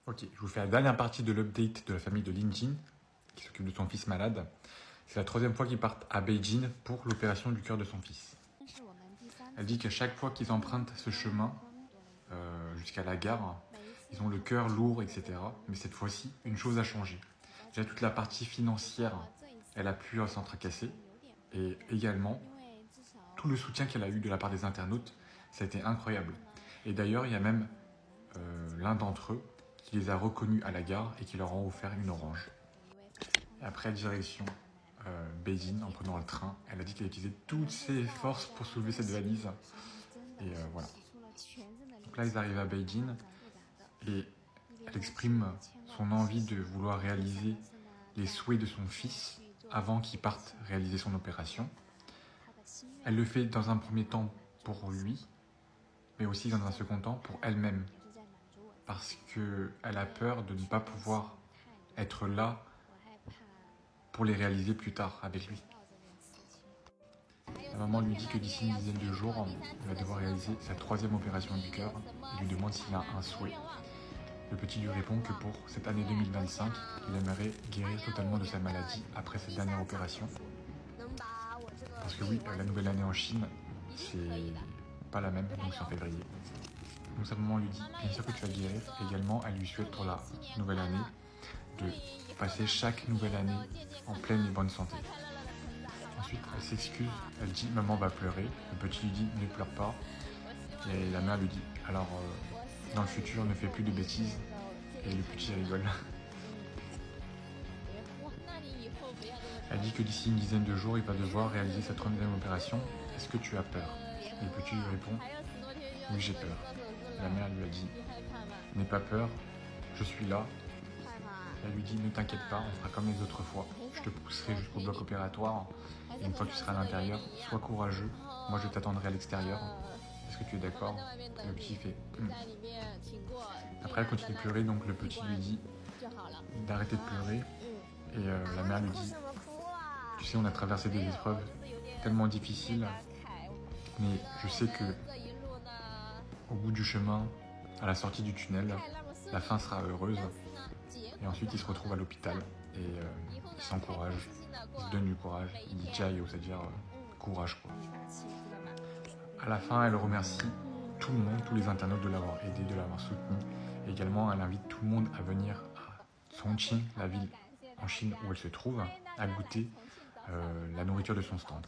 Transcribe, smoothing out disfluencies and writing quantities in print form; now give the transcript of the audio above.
Ok, je vous fais la dernière partie de l'update de la famille de Lin Jin, qui s'occupe de son fils malade. C'est la troisième fois qu'ils partent à Beijing pour l'opération du cœur de son fils. Elle dit qu'à chaque fois qu'ils empruntent ce chemin jusqu'à la gare, ils ont le cœur lourd, etc. Mais cette fois-ci, une chose a changé. Déjà, toute la partie financière, elle a pu s'en tracasser. Et également, tout le soutien qu'elle a eu de la part des internautes, ça a été incroyable. Et d'ailleurs, il y a même l'un d'entre eux qui les a reconnus à la gare et qui leur a offert une orange. Et après, direction Beijing, en prenant le train, elle a dit qu'elle utilisait toutes ses forces pour soulever cette valise. Et voilà. Donc là, ils arrivent à Beijing et elle exprime son envie de vouloir réaliser les souhaits de son fils avant qu'il parte réaliser son opération. Elle le fait dans un premier temps pour lui, mais aussi dans un second temps pour elle-même, parce qu'elle a peur de ne pas pouvoir être là pour les réaliser plus tard avec lui. La maman lui dit que d'ici une dizaine de jours, elle va devoir réaliser sa troisième opération du cœur et lui demande s'il a un souhait. Le petit lui répond que pour cette année 2025, il aimerait guérir totalement de sa maladie après cette dernière opération. Parce que oui, la nouvelle année en Chine, c'est pas la même, donc c'est en février. Donc sa maman lui dit bien sûr que tu vas guérir. Également, elle lui souhaite pour la nouvelle année de passer chaque nouvelle année en pleine et bonne santé. Ensuite, elle s'excuse, elle dit maman va pleurer. Le petit lui dit ne pleure pas. Et la mère lui dit alors dans le futur ne fais plus de bêtises. Et le petit rigole. Elle dit que d'ici une dizaine de jours, il va devoir réaliser sa troisième opération. Est-ce que tu as peur? Et le petit lui répond oui, j'ai peur. La mère lui a dit n'aie pas peur, je suis là. Elle lui dit ne t'inquiète pas, on fera comme les autres fois. Je te pousserai jusqu'au bloc opératoire. Et une fois que tu seras à l'intérieur, sois courageux. Moi, je t'attendrai à l'extérieur. Est-ce que tu es d'accord? Le petit fait Après, elle continue de pleurer, donc le petit lui dit d'arrêter de pleurer. Et la mère lui dit tu sais, on a traversé des épreuves tellement difficiles, mais je sais que au bout du chemin, à la sortie du tunnel, la fin sera heureuse. Et ensuite, il se retrouve à l'hôpital et il s'encourage, il se donne du courage, il dit Jayo, c'est-à-dire courage quoi. À la fin, elle remercie tout le monde, tous les internautes de l'avoir aidé, de l'avoir soutenu. Et également, elle invite tout le monde à venir à Chongqing, la ville en Chine où elle se trouve, à goûter la nourriture de son stand.